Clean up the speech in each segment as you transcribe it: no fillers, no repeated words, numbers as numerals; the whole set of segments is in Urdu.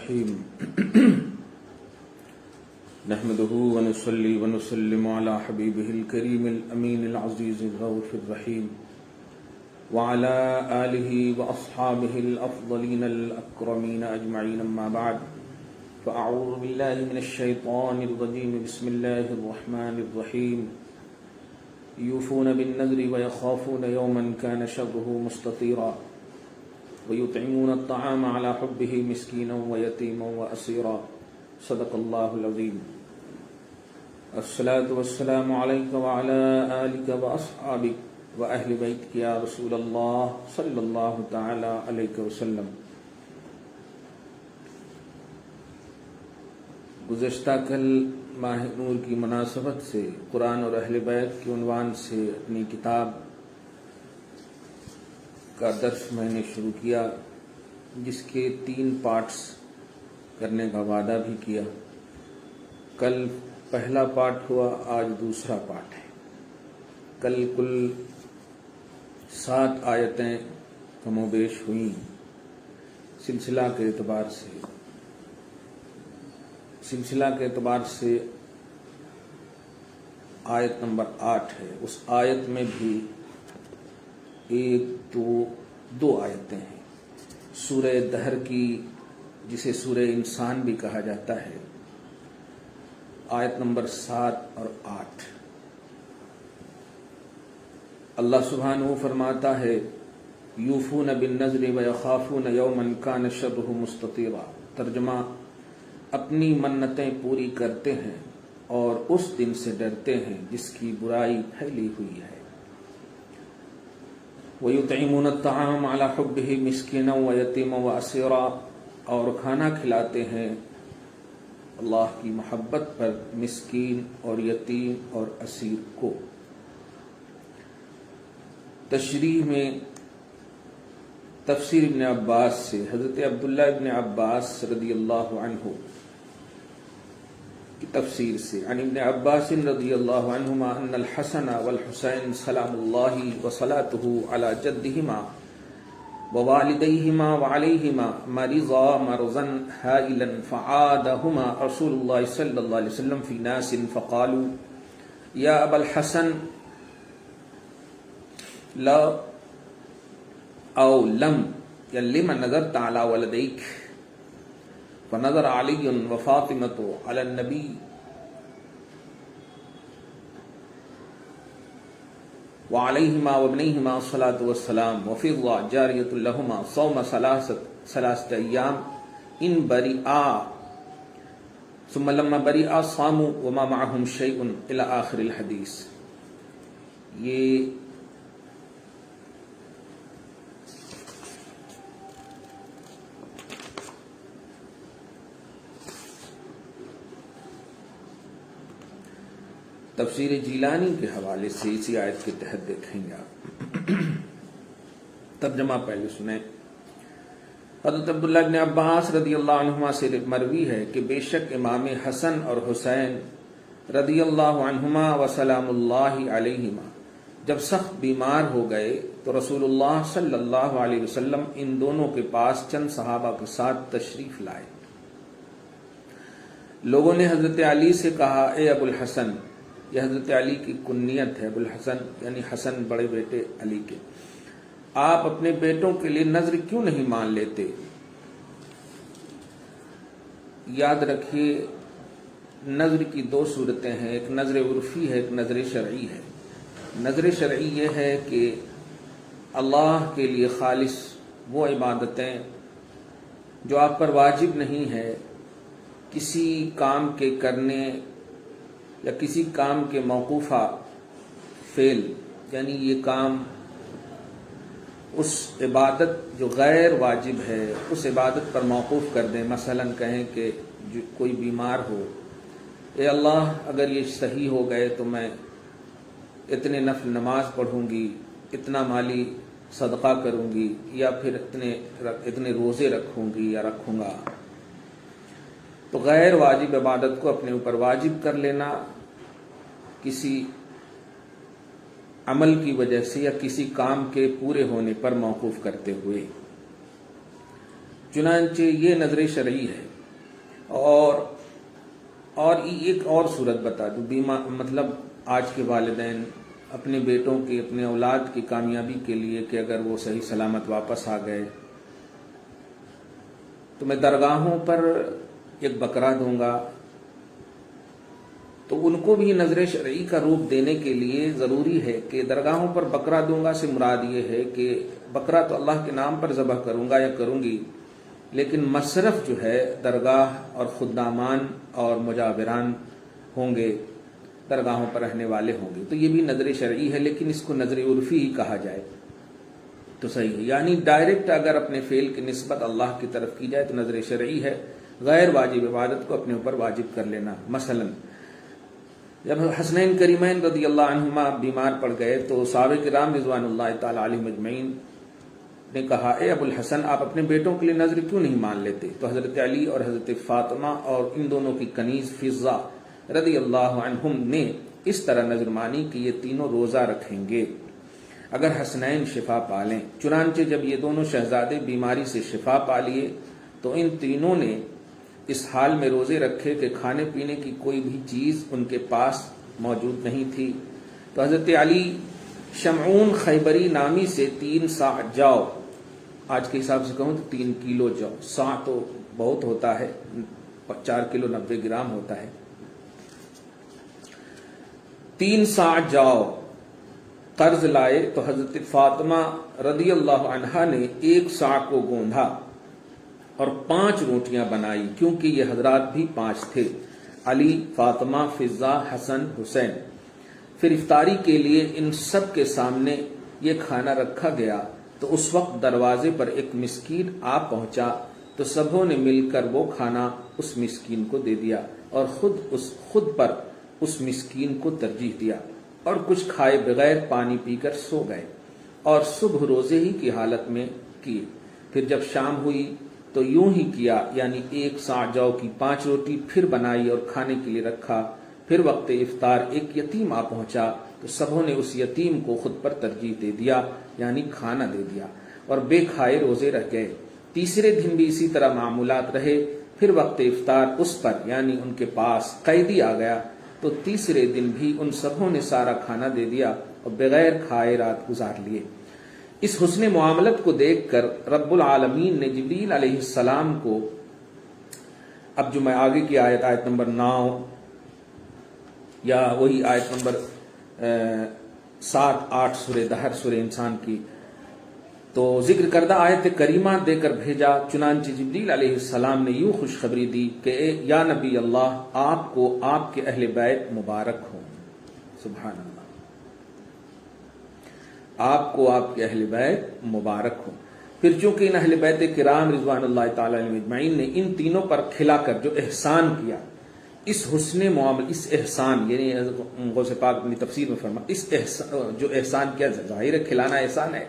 الرحيم نحمده ونصلي ونسلم على حبيبه الكريم الأمين العزيز الرؤوف الرحيم وعلى آله وأصحابه الأفضلين الأكرمين أجمعين أما بعد فأعوذ بالله من الشيطان الرجيم بسم الله الرحمن الرحيم يوفون بالنذر ويخافون يوما كان شره مستطيرا ويطعمون الطعام على حبه مسكينا ويتيما وأسيرا صدق الله العظيم الصلاة والسلام عليك وعلى آلك وأصحابك وأهل بيتك يا رسول الله صلى الله تعالى عليك وسلم. گزشتہ کل ماہ نور کی مناسبت سے قرآن اور اہل بیت کے عنوان سے اپنی کتاب کا درس میں نے شروع کیا، جس کے 3 پارٹس کرنے کا وعدہ بھی کیا. کل پہلا پارٹ ہوا، آج دوسرا پارٹ ہے. کل کل 7 آیتیں کم و بیش ہوئیں. سلسلہ کے اعتبار سے آیت نمبر 8 ہے. اس آیت میں بھی 2 آیتیں ہیں. سورہ دہر کی، جسے سورہ انسان بھی کہا جاتا ہے، آیت نمبر 7 اور 8. اللہ سبحانہ فرماتا ہے یوفون بالنذر ویخافون یوما کان شرہ مستطیرا. ترجمہ: اپنی منتیں پوری کرتے ہیں اور اس دن سے ڈرتے ہیں جس کی برائی پھیلی ہوئی ہے. وَيُطْعِمُونَ الطَّعَامَ عَلَى حُبِّهِ مِسْكِينًا وَيَتِيمًا وَأَسِيرًا. اور کھانا کھلاتے ہیں اللہ کی محبت پر مسکین اور یتیم اور اسیر کو. تشریح میں تفسیر ابن عباس سے حضرت عبداللہ ابن عباس رضی اللہ عنہ کی تفسیر سے، عن ابن عباس رضی اللہ عنہما ان الحسن والحسین سلام اللہ وصلاته علی جدہما ووالدیہما وعلیہما مرضا مرضا ہائلا فعادہما رسول اللہ صلی اللہ علیہ وسلم فی ناس فقالوا یا ابا الحسن لا او لم لم نظرت علی ولدیک فنظر علی وفاطمۃ علی النبی وعلیہما وابنیہما الصلاۃ والسلام وفضہ جاریۃ لہما صوم ثلاثۃ ایام ان برئا ثم لما برئا صاموا وما معهم شیء الی آخر الحدیث. یہ تفسیر جیلانی کے حوالے سے اسی آیت کے تحت دیکھیں گے آپ. ترجمہ پہلے سنیں. حضرت عبداللہ ابن عباس رضی اللہ عنہما سے مروی ہے کہ بے شک امام حسن اور حسین رضی اللہ عنہما وسلام اللہ علیہما جب سخت بیمار ہو گئے تو رسول اللہ صلی اللہ علیہ وسلم ان دونوں کے پاس چند صحابہ کے ساتھ تشریف لائے. لوگوں نے حضرت علی سے کہا، اے ابو الحسن، یہ حضرت علی کی کنیت ہے، ابو الحسن یعنی حسن بڑے بیٹے علی کے، آپ اپنے بیٹوں کے لیے نذر کیوں نہیں مان لیتے؟ یاد رکھیے، نذر کی 2 صورتیں ہیں، ایک نذر عرفی ہے، ایک نذر شرعی ہے. نذر شرعی یہ ہے کہ اللہ کے لیے خالص وہ عبادتیں جو آپ پر واجب نہیں ہے، کسی کام کے کرنے یا کسی کام کے موقوفہ فعل، یعنی یہ کام اس عبادت جو غیر واجب ہے اس عبادت پر موقوف کر دیں. مثلا کہیں کہ کوئی بیمار ہو، اے اللہ اگر یہ صحیح ہو گئے تو میں اتنے نفل نماز پڑھوں گی، اتنا مالی صدقہ کروں گی، یا پھر اتنے روزے رکھوں گی یا رکھوں گا. تو غیر واجب عبادت کو اپنے اوپر واجب کر لینا کسی عمل کی وجہ سے یا کسی کام کے پورے ہونے پر موقوف کرتے ہوئے. چنانچہ یہ نظر شرعی ہے۔ اور ایک اور صورت بتا دوں، مطلب آج کے والدین اپنے بیٹوں کی، اپنے اولاد کی کامیابی کے لیے کہ اگر وہ صحیح سلامت واپس آ گئے تو میں درگاہوں پر ایک بکرا دوں گا، تو ان کو بھی نظر شرعی کا روپ دینے کے لیے ضروری ہے کہ درگاہوں پر بکرا دوں گا سے مراد یہ ہے کہ بکرا تو اللہ کے نام پر ذبح کروں گا یا کروں گی، لیکن مصرف جو ہے درگاہ اور خدامان اور مجاوران ہوں گے، درگاہوں پر رہنے والے ہوں گے، تو یہ بھی نظر شرعی ہے، لیکن اس کو نظر عرفی ہی کہا جائے تو صحیح ہے۔ یعنی ڈائریکٹ اگر اپنے فعل کی نسبت اللہ کی طرف کی جائے تو نظر شرعی ہے، غیر واجب عبادت کو اپنے اوپر واجب کر لینا۔ مثلا جب حسنین کریمین رضی اللہ عنہما بیمار پڑ گئے تو صحابہ کرام رضوان اللہ تعالی علیہم اجمعین نے کہا، اے ابو الحسن، آپ اپنے بیٹوں کے لیے نظر کیوں نہیں مان لیتے؟ تو حضرت علی اور حضرت فاطمہ اور ان دونوں کی کنیز فضہ رضی اللہ عنہم نے اس طرح نظر مانی کہ یہ تینوں روزہ رکھیں گے اگر حسنین شفا پالیں۔ چنانچہ جب یہ دونوں شہزادے بیماری سے شفا پا لیے تو ان تینوں نے اس حال میں روزے رکھے کہ کھانے پینے کی کوئی بھی چیز ان کے پاس موجود نہیں تھی۔ تو حضرت علی شمعون خیبری نامی سے 3 صاع جو، آج کے حساب سے کہوں تو 3 کلو جو، صاع تو بہت ہوتا ہے، 4 کلو 90 گرام ہوتا ہے، 3 صاع جو قرض لائے۔ تو حضرت فاطمہ رضی اللہ عنہا نے 1 صاع کو گوندھا اور 5 روٹیاں بنائی، کیونکہ یہ حضرات بھی 5 تھے، علی، فاطمہ، فضہ، حسن، حسین۔ پھر افطاری کے لیے ان سب کے سامنے یہ کھانا رکھا گیا تو اس وقت دروازے پر ایک مسکین آ پہنچا تو سبوں نے مل کر وہ کھانا اس مسکین کو دے دیا اور خود پر اس مسکین کو ترجیح دیا، اور کچھ کھائے بغیر پانی پی کر سو گئے اور صبح روزے ہی کی حالت میں کیے۔ پھر جب شام ہوئی تو یوں ہی کیا، یعنی 1 صاع جو کی 5 روٹی پھر بنائی اور کھانے کے لیے رکھا۔ پھر وقت افطار ایک یتیم آ پہنچا تو سبوں نے اس یتیم کو خود پر ترجیح دے دیا، یعنی کھانا دے دیا، اور بے کھائے روزے رہ گئے۔ تیسرے دن بھی اسی طرح معمولات رہے۔ پھر وقت افطار اس پر یعنی ان کے پاس قیدی آ گیا تو تیسرے دن بھی ان سبوں نے سارا کھانا دے دیا اور بغیر کھائے رات گزار لیے۔ اس حسن معاملت کو دیکھ کر رب العالمین نے جبریل علیہ السلام کو، اب جو میں آگے کی آیت نمبر 9 یا وہی آیت نمبر 7، 8 سورہ دہر، سورہ انسان کی، تو ذکر کردہ آیت کریمہ دے کر بھیجا۔ چنانچہ جبریل علیہ السلام نے یوں خوشخبری دی کہ یا نبی اللہ، آپ کو آپ کے اہل بیت مبارک ہوں۔ سبحان اللہ، آپ کو آپ کے اہل بیت مبارک ہوں۔ پھر چونکہ ان اہل بیت کرام رضوان اللہ تعالی علیہم اجمعین نے ان تینوں پر کھلا کر جو احسان کیا، اس حسن معاملہ، اس احسان، یعنی غوث پاک اپنی تفسیر میں فرما، اس احسان، جو احسان کیا، ظاہر ہے کھلانا احسان ہے،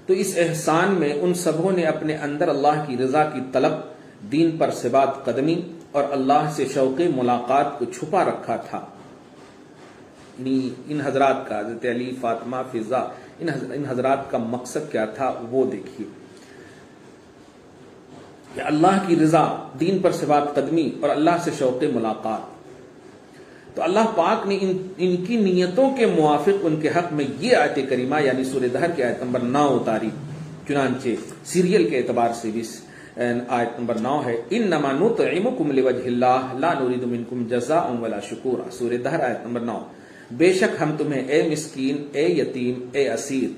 تو اس احسان میں ان سبوں نے اپنے اندر اللہ کی رضا کی طلب، دین پر ثبات قدمی اور اللہ سے شوق ملاقات کو چھپا رکھا تھا۔ ان حضرات کا، حضرت علی، فاطمہ، فضہ، ان حضرات کا مقصد کیا تھا وہ دیکھیے کہ اللہ کی رضا، دین پر ثبات قدمی اور اللہ سے شوق ملاقات۔ تو اللہ پاک نے ان کی نیتوں کے موافق ان کے حق میں یہ آیت کریمہ یعنی سورہ دہر کی آیت نمبر 9 اتاری۔ چنانچہ سیریل کے اعتبار سے بھی آیت نمبر 9 ہے، انما نطعمکم لوجہ اللہ لا نرید منکم جزاء ولا شکورا۔ سورہ دہر آیت نمبر 9، بے شک ہم تمہیں اے مسکین، اے یتیم، اے اسیر،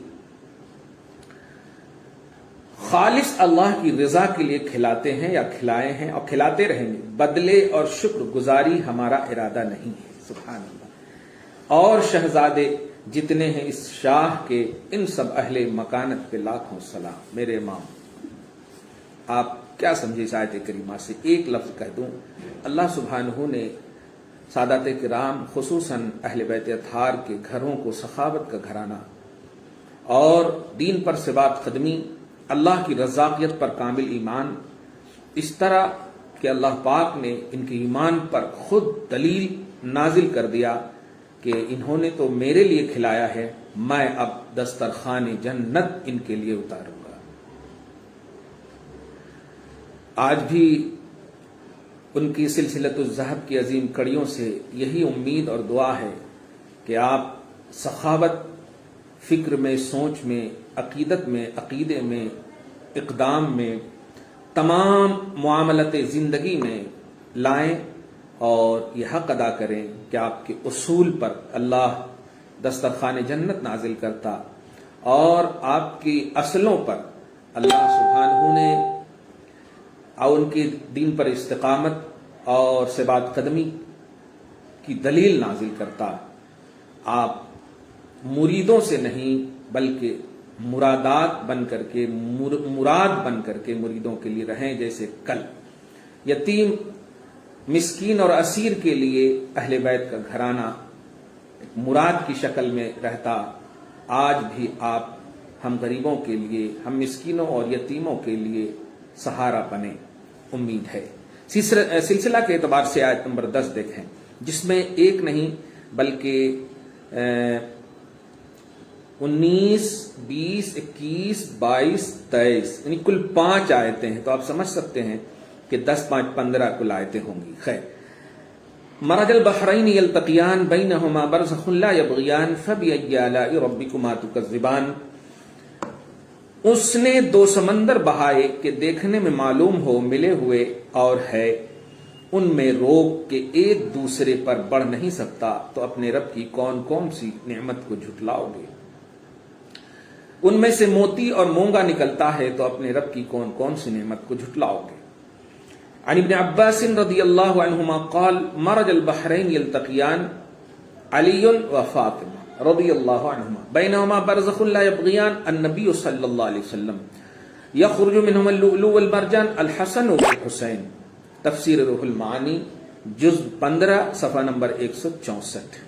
خالص اللہ کی رضا کے لیے کھلاتے ہیں یا کھلائے ہیں اور کھلاتے رہیں گے، بدلے اور شکر گزاری ہمارا ارادہ نہیں ہے۔ سبحان اللہ۔ اور شہزادے جتنے ہیں اس شاہ کے، ان سب اہل مکانت پہ لاکھوں سلام۔ میرے امام، آپ کیا سمجھے اس آیت کریمہ سے؟ ایک لفظ کہہ دوں، اللہ سبحانہ نے سادات کرام خصوصاً اہل بیت اطہار کے گھروں کو سخاوت کا گھرانہ اور دین پر ثبات قدمی، اللہ کی رزاقیت پر کامل ایمان، اس طرح کہ اللہ پاک نے ان کے ایمان پر خود دلیل نازل کر دیا کہ انہوں نے تو میرے لیے کھلایا ہے، میں اب دسترخوان جنت ان کے لیے اتاروں گا۔ آج بھی ان کی سلسلۃ الذہب کی عظیم کڑیوں سے یہی امید اور دعا ہے کہ آپ سخاوت فکر میں، سوچ میں، عقیدت میں، عقیدے میں، اقدام میں، تمام معاملات زندگی میں لائیں اور یہ حق ادا کریں کہ آپ کے اصول پر اللہ دسترخوان جنت نازل کرتا اور آپ کی اصلوں پر اللہ سبحانہ نے اور ان کے دین پر استقامت اور ثبات قدمی کی دلیل نازل کرتا۔ آپ مریدوں سے نہیں بلکہ مراد بن کر کے مریدوں کے لیے رہیں، جیسے کل یتیم، مسکین اور اسیر کے لیے اہل بیت کا گھرانہ مراد کی شکل میں رہتا، آج بھی آپ ہم غریبوں کے لیے، ہم مسکینوں اور یتیموں کے لیے سہارا بنے، امید ہے۔ سلسلہ کے اعتبار سے آیت نمبر 10 دیکھیں، جس میں ایک نہیں بلکہ 19، 20، 21، 22، 23 یعنی کل 5 آیتیں ہیں، تو آپ سمجھ سکتے ہیں کہ 10، 5، 15 کل آیتیں ہوں گی۔ خیر، مرج البحرین یلتقیان بینہما برزخ لا یبغیان فبأی آلاء ربکما تکذبان۔ اس نے 2 سمندر بہائے کہ دیکھنے میں معلوم ہو ملے ہوئے اور ہے ان میں روک کہ ایک دوسرے پر بڑھ نہیں سکتا، تو اپنے رب کی کون کون سی نعمت کو جھٹلاؤ گے؟ ان میں سے موتی اور مونگا نکلتا ہے، تو اپنے رب کی کون کون سی نعمت کو جھٹلاؤ گے؟ عن ابن عباس رضی اللہ عنہما قال مرج البحرین یلتقیان علی و فاطمہ رضی اللہ عنہما بینہما برزخ لا یبغیان النبی صلی اللہ علیہ وسلم یخرج منہما اللؤلؤ والمرجان الحسن والحسین۔ تفسیر روح المعانی جزء 15 صفحہ نمبر 164۔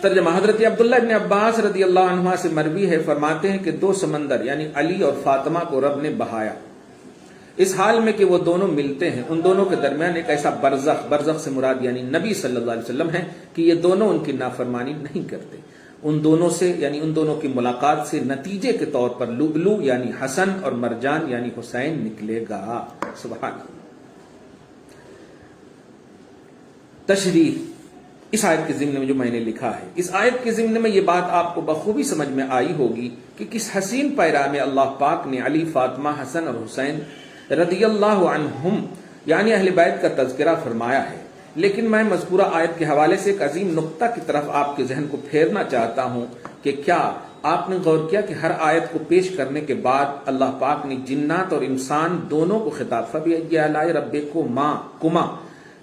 ترجمہ، حضرت عبداللہ ابن عباس رضی اللہ عنہما سے مروی ہے، فرماتے ہیں کہ 2 سمندر یعنی علی اور فاطمہ کو رب نے بہایا، اس حال میں کہ وہ دونوں ملتے ہیں، ان دونوں کے درمیان ایک ایسا برزخ سے مراد یعنی نبی صلی اللہ علیہ وسلم ہے کہ یہ دونوں ان کی نافرمانی نہیں کرتے۔ ان دونوں سے یعنی ان دونوں کی ملاقات سے نتیجے کے طور پر لؤلؤ یعنی حسن اور مرجان یعنی حسین نکلے گا۔ سبحان اللہ۔ تشریح اس آیت کے ضمن میں جو میں نے لکھا ہے، اس آیت کے ضمن میں یہ بات آپ کو بخوبی سمجھ میں آئی ہوگی کہ کس حسین پیرا میں اللہ پاک نے علی، فاطمہ، حسن اور حسین رضی اللہ عنہم یعنی اہل بیت کا تذکرہ فرمایا ہے۔ لیکن میں مذکورہ آیت کے حوالے سے ایک عظیم نقطہ کی طرف آپ کے ذہن کو پھیرنا چاہتا ہوں کہ کیا آپ نے غور کیا کہ ہر آیت کو پیش کرنے کے بعد اللہ پاک نے جنات اور انسان دونوں کو خطاب فبأی آلاء ربکما،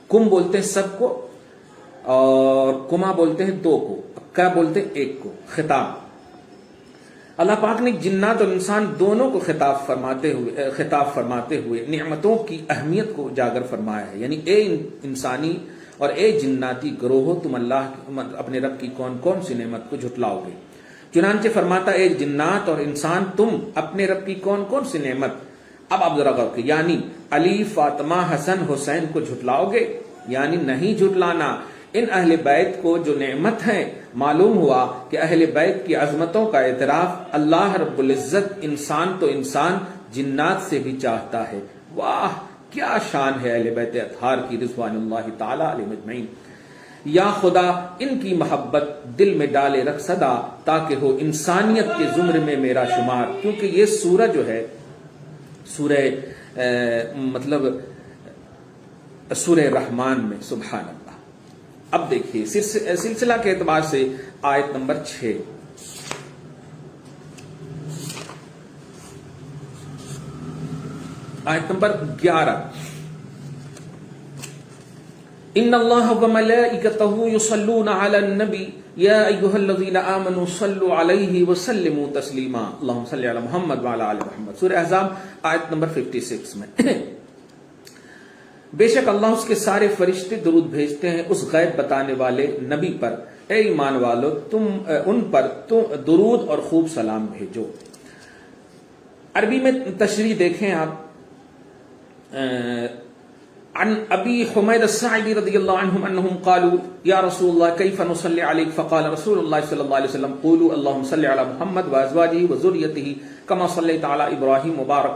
کم بولتے ہیں سب کو اور کما بولتے ہیں 2 کو، کیا بولتے ہیں 1 کو، خطاب۔ اللہ پاک نے جنات اور انسان دونوں کو خطاب فرماتے ہوئے نعمتوں کی اہمیت کو اجاگر فرمایا ہے، یعنی اے انسانی اور اے جناتی گروہ، تم اللہ اپنے رب کی کون کون سی نعمت کو جھٹلاؤ گے؟ چنانچہ فرماتا اے جنات اور انسان تم اپنے رب کی کون کون سی نعمت، اب آپ ذرا غور کریں، یعنی علی، فاطمہ، حسن، حسین کو جھٹلاؤ گے؟ یعنی نہیں جھٹلانا۔ ان اہل بیت کو جو نعمت ہے، معلوم ہوا کہ اہل بیت کی عظمتوں کا اعتراف اللہ رب العزت انسان تو انسان جنات سے بھی چاہتا ہے۔ واہ کیا شان ہے اہل بیت اطہار کی رضوان اللہ تعالی علیہم اجمعین۔ یا خدا ان کی محبت دل میں ڈالے رکھ صدا، تاکہ ہو انسانیت کے زمرے میں میرا شمار۔ کیونکہ یہ سورہ جو ہے سورہ رحمان میں، سبحان اللہ۔ اب دیکھیے سلسلہ کے اعتبار سے آیت نمبر 6، آیت نمبر 11، ان اللہ وملائکتہ یصلون علی النبی یا ایھا الذین آمنوا صلوا علیہ وسلموا تسلیما، اللہم صلی علی محمد وعلی آل محمد۔ سورہ احزاب آیت نمبر 56 میں، بے شک اللہ اس کے سارے فرشتے درود بھیجتے ہیں اس غیب بتانے والے نبی پر، اے ایمان والو تم ان پر درود اور خوب سلام بھیجو۔ عربی میں تشریح دیکھیں آپ، عن ابی حمید الساعدی رضی اللہ عنہم انہم قالوا یا رسول اللہ کیف نصلی علیک فقال رسول اللہ صلی اللہ علیہ وسلم قولوا اللہم صلی علی محمد وازواجہ وذریتہ کما صلیت علی ابراہیم مبارک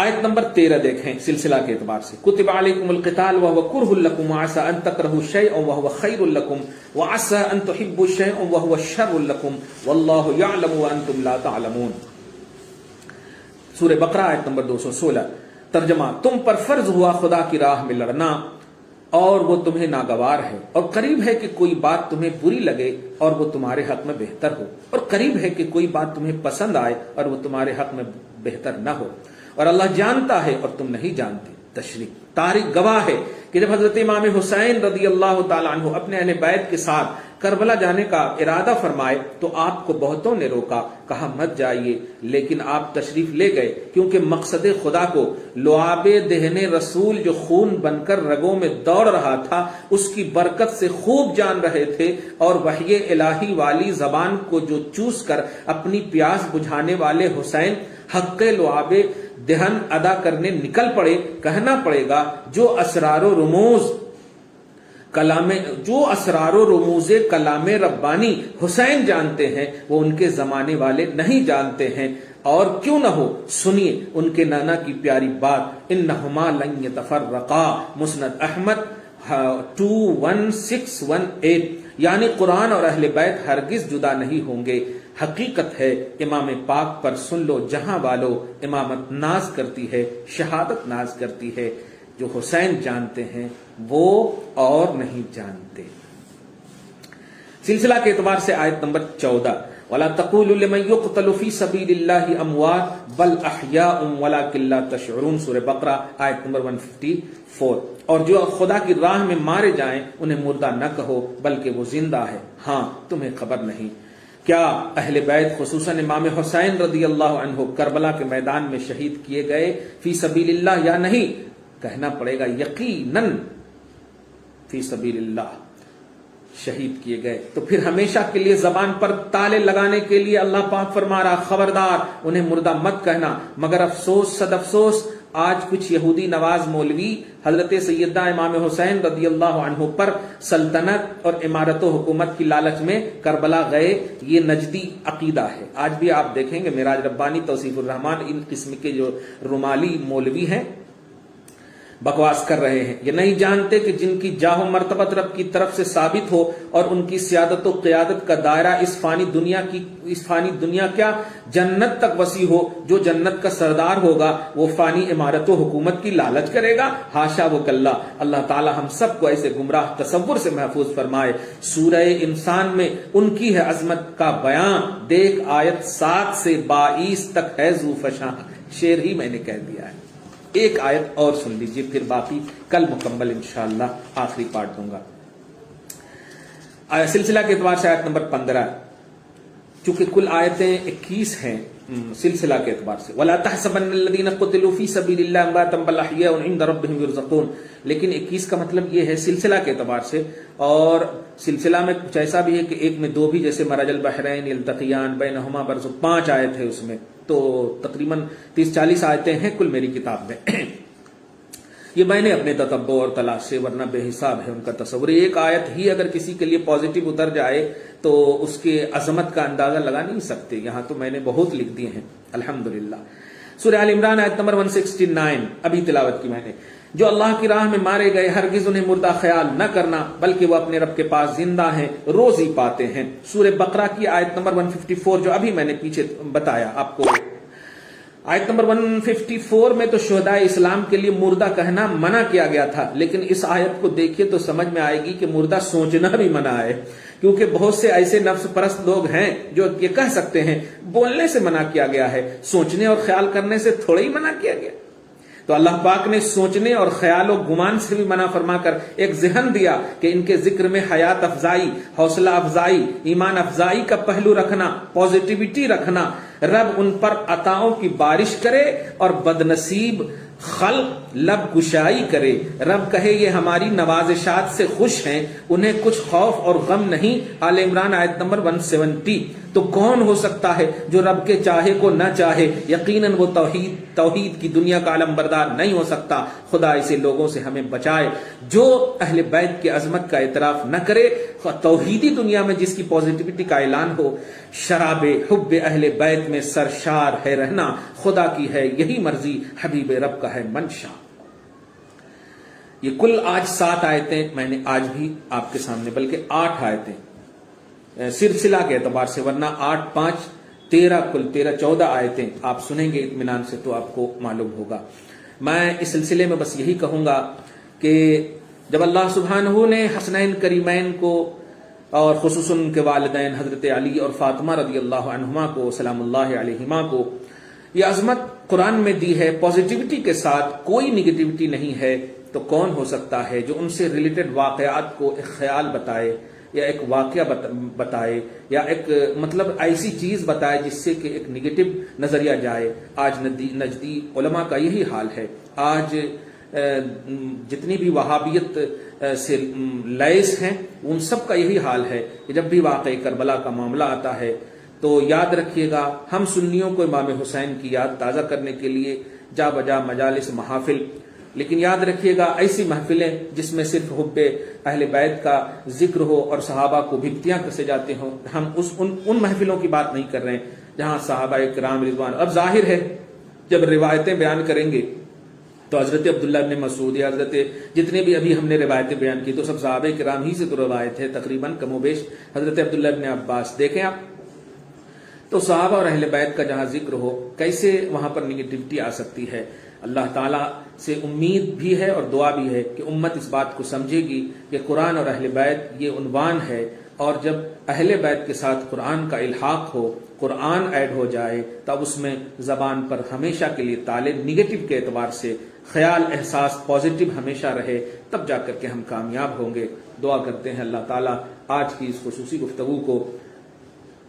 آیت نمبر 13 دیکھیں سلسلہ کے اعتبار سے، کتب علیکم القتال وهو کرہ لکم وعسى ان تکرہوا شیئا وهو خیر لکم وعسى ان تحبوا شیئا وهو شر لکم واللہ یعلم وانتم لا تعلمون۔ سورہ بقرہ آیت نمبر 216۔ ترجمہ، تم پر فرض ہوا خدا کی راہ میں لڑنا اور وہ تمہیں ناگوار ہے، اور قریب ہے کہ کوئی بات تمہیں بری لگے اور وہ تمہارے حق میں بہتر ہو، اور قریب ہے کہ کوئی بات تمہیں پسند آئے اور وہ تمہارے حق میں بہتر نہ ہو، اور اللہ جانتا ہے اور تم نہیں جانتے۔ تشریح، تاریخ گواہ ہے کہ جب حضرت امام حسین رضی اللہ تعالی عنہ اپنے اہل بیت کے ساتھ کربلا جانے کا ارادہ فرمائے تو آپ کو بہتوں نے روکا، کہا مت جائیے، لیکن آپ تشریف لے گئے کیونکہ مقصد خدا کو لعاب دہن رسول جو خون بن کر رگوں میں دوڑ رہا تھا اس کی برکت سے خوب جان رہے تھے، اور وحی الہی والی زبان کو جو چوس کر اپنی پیاس بجھانے والے حسین حق لعاب دہن ادا کرنے نکل پڑے۔ کہنا پڑے گا جو اسرار و رموز کلام ربانی حسین جانتے ہیں وہ ان کے زمانے والے نہیں جانتے ہیں، اور کیوں نہ ہو سنیے ان کے نانا کی پیاری بات، انہما لن یتفرقا، مسند احمد 21618، یعنی قرآن اور اہل بیت ہرگز جدا نہیں ہوں گے۔ حقیقت ہے امام پاک پر سن لو جہاں والو، امامت ناز کرتی ہے، شہادت ناز کرتی ہے، جو حسین جانتے ہیں وہ اور نہیں جانتے۔ سلسلہ کے اعتبار سے آیت نمبر 14، وَلَا تَقُولُوا لِمَنْ يُقْتَلُ فِي سَبِيلِ اللَّهِ أَمْوَاتٌ بَلْ أَحْيَاءٌ وَلَكِنْ لَا تَشْعُرُونَ، سورہ بقرہ آیت نمبر 154۔ اور جو خدا کی راہ میں مارے جائیں انہیں مردہ نہ کہو بلکہ وہ زندہ ہے، ہاں تمہیں خبر نہیں۔ کیا اہل بیت خصوصاً امام حسین رضی اللہ عنہ کربلا کے میدان میں شہید کیے گئے فی سبیل اللہ یا نہیں؟ کہنا پڑے گا یقیناً فی سبیل اللہ شہید کیے گئے۔ تو پھر ہمیشہ کے لیے زبان پر تالے لگانے کے لیے اللہ پاک فرما رہا خبردار انہیں مردہ مت کہنا۔ مگر افسوس صد افسوس، آج کچھ یہودی نواز مولوی حضرت سیدنا امام حسین رضی اللہ عنہ پر سلطنت اور امارت و حکومت کی لالچ میں کربلا گئے، یہ نجدی عقیدہ ہے۔ آج بھی آپ دیکھیں گے معراج ربانی، توصیف الرحمان، ان قسم کے جو رومالی مولوی ہیں بکواس کر رہے ہیں، یہ نہیں جانتے کہ جن کی جاہ و مرتبت رب کی طرف سے ثابت ہو اور ان کی سیادت و قیادت کا دائرہ اس فانی دنیا کیا جنت تک وسیع ہو، جو جنت کا سردار ہوگا وہ فانی عمارت و حکومت کی لالچ کرے گا؟ ہاشا و کلا۔ اللہ تعالی ہم سب کو ایسے گمراہ تصور سے محفوظ فرمائے۔ سورہ انسان میں ان کی ہے عظمت کا بیان، دیکھ آیت 7 سے 22 تک ہے ذو فشاں، شعر ہی میں نے کہہ دیا ہے۔ ایک آیت اور سن لیجئے، پھر باقی کل مکمل انشاءاللہ آخری پارٹ دوں گا۔ سلسلہ کے اعتبار سے آیت نمبر 15، چونکہ کل آیتیں 21 ہیں سلسلہ کے اعتبار سے، وَلَا تَحْسَبَنَّ الَّذِينَ قُتِلُوا فِي سَبِيلِ اللَّهِ أَمْوَاتًا بَلْ أَحْيَاءٌ عِندَ رَبِّهِمْ يُرْزَقُونَ، لیکن 21 کا مطلب یہ ہے سلسلہ کے اعتبار سے، اور سلسلہ میں کچھ ایسا بھی ہے کہ ایک میں 2 بھی، جیسے مرج البحرین یلتقیان بینہما برزخ، 5 آیت ہے اس میں، تو تقریباً 30-40 آیتیں ہیں کل میری کتاب میں۔ یہ میں نے اپنے تتبع اور تلاش سے، ورنہ بے حساب ہے ان کا تصور۔ ایک آیت ہی اگر کسی کے لیے پازیٹیو اتر جائے تو اس کے عظمت کا اندازہ لگا نہیں سکتے، یہاں تو میں نے بہت لکھ دیے ہیں الحمدللہ۔ سورہ آل عمران آیت نمبر 169 ابھی تلاوت کی میں نے، جو اللہ کی راہ میں مارے گئے ہرگز انہیں مردہ خیال نہ کرنا بلکہ وہ اپنے رب کے پاس زندہ ہیں، روزی پاتے ہیں۔ سورہ بقرہ کی آیت نمبر 154 جو ابھی میں نے پیچھے بتایا آپ کو، آیت نمبر 154 میں تو شہدائے اسلام کے لیے مردہ کہنا منع کیا گیا تھا، لیکن اس آیت کو دیکھیے تو سمجھ میں آئے گی کہ مردہ سوچنا بھی منع ہے، کیونکہ بہت سے ایسے نفس پرست لوگ ہیں جو یہ کہہ سکتے ہیں، بولنے سے منع کیا گیا ہے، سوچنے اور خیال کرنے سے تھوڑا ہی منع کیا گیا۔ تو اللہ پاک نے سوچنے اور خیال و گمان سے بھی منع فرما کر ایک ذہن دیا کہ ان کے ذکر میں حیات افزائی، حوصلہ افزائی، ایمان افزائی کا پہلو رکھنا، پازیٹیوٹی رکھنا، رب ان پر عطاؤں کی بارش کرے اور بد نصیب خلق لب کشائی کرے، رب کہے یہ ہماری نوازشات سے خوش ہیں، انہیں کچھ خوف اور غم نہیں۔ آل عمران آیت نمبر 170۔ تو کون ہو سکتا ہے جو رب کے چاہے کو نہ چاہے؟ یقیناً وہ توحید کی دنیا کا علم بردار نہیں ہو سکتا۔ خدا ایسے لوگوں سے ہمیں بچائے جو اہل بیت کی عظمت کا اعتراف نہ کرے، توحیدی دنیا میں جس کی پازیٹیوٹی کا اعلان ہو۔ شراب حب اہل بیت میں سرشار ہے رہنا، خدا کی ہے یہی مرضی، حبیب رب کا ہے منشا۔ یہ کل آج 7 آیتیں میں نے آج بھی آپ کے سامنے، بلکہ 8 آیتیں سلسلہ کے اعتبار سے، ورنہ 8 5 13 کل 14 آیتیں آپ سنیں گے اطمینان سے تو آپ کو معلوم ہوگا۔ میں اس سلسلے میں بس یہی کہوں گا کہ جب اللہ سبحانہ نے حسنین کریمین کو اور خصوصاً ان کے والدین حضرت علی اور فاطمہ رضی اللہ عنہما کو سلام اللہ علیہما کو یہ عظمت قرآن میں دی ہے، پازیٹیوٹی کے ساتھ، کوئی نگیٹیوٹی نہیں ہے، تو کون ہو سکتا ہے جو ان سے ریلیٹڈ واقعات کو ایک خیال بتائے یا ایک واقعہ بتائے یا ایک مطلب ایسی چیز بتائے جس سے کہ ایک نگیٹو نظریہ جائے۔ آج نجدی علماء کا یہی حال ہے۔ آج جتنی بھی وہابیت سے لیس ہیں ان سب کا یہی حال ہے کہ جب بھی واقعہ کربلا کا معاملہ آتا ہے تو یاد رکھیے گا، ہم سنیوں کو امام حسین کی یاد تازہ کرنے کے لیے جا بجا مجالس محافل، لیکن یاد رکھیے گا ایسی محفلیں جس میں صرف حب اہل بیت کا ذکر ہو اور صحابہ کو بھکتیاں کسے جاتے ہوں، ہم ان محفلوں کی بات نہیں کر رہے ہیں جہاں صحابہ کرام رضوان۔ اب ظاہر ہے جب روایتیں بیان کریں گے تو حضرت عبداللہ ابن مسعود یا حضرت جتنے بھی ابھی ہم نے روایتیں بیان کی تو سب صحابہ کرام ہی سے تو روایت ہے تقریباً کم و بیش، حضرت عبداللہ ابن عباس دیکھیں آپ، تو صحابہ اور اہل بیت کا جہاں ذکر ہو کیسے وہاں پر نگیٹیوٹی آ سکتی ہے؟ اللہ تعالیٰ سے امید بھی ہے اور دعا بھی ہے کہ امت اس بات کو سمجھے گی کہ قرآن اور اہل بیت یہ عنوان ہے، اور جب اہل بیت کے ساتھ قرآن کا الحاق ہو، قرآن ایڈ ہو جائے، تب اس میں زبان پر ہمیشہ کے لیے تالے نگیٹو کے اعتبار سے خیال احساس پازیٹو ہمیشہ رہے، تب جا کر کے ہم کامیاب ہوں گے۔ دعا کرتے ہیں اللہ تعالیٰ آج کی اس خصوصی گفتگو کو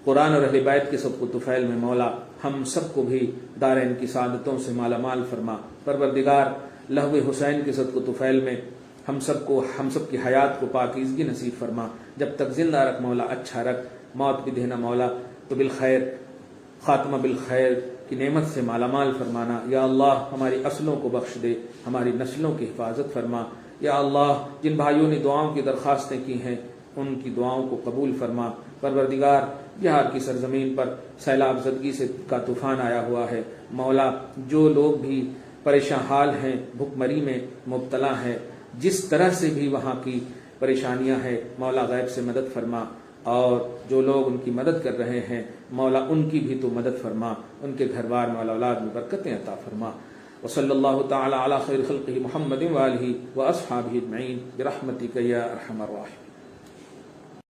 قرآن اور اہل بیت کے سب کو طفیل میں مولا ہم سب کو بھی دارین کی سعادتوں سے مالا مال فرما۔ پروردگار لہو حسین کے صدق و طفیل میں ہم سب کی حیات کو پاکیزگی نصیب فرما، جب تک زندہ رکھ مولا، اچھا رکھ، موت بھی دینا مولا تو بالخیر، خاتمہ بالخیر کی نعمت سے مالا مال فرمانا۔ یا اللہ ہماری اصلوں کو بخش دے، ہماری نسلوں کی حفاظت فرما۔ یا اللہ جن بھائیوں نے دعاؤں کی درخواستیں کی ہیں ان کی دعاؤں کو قبول فرما۔ پروردگار بہار کی سرزمین پر سیلاب زدگی سے کا طوفان آیا ہوا ہے، مولا جو لوگ بھی پریشان حال ہیں، بھوک مری میں مبتلا ہیں، جس طرح سے بھی وہاں کی پریشانیاں ہیں، مولا غیب سے مدد فرما، اور جو لوگ ان کی مدد کر رہے ہیں مولا ان کی بھی تو مدد فرما، ان کے گھر بار مولا اولاد میں برکتیں عطا فرما۔ وصلی اللہ تعالی علی خیر خلقہ محمد وآلہ واصحابہ اجمعین برحمتک یا ارحم الراحمین۔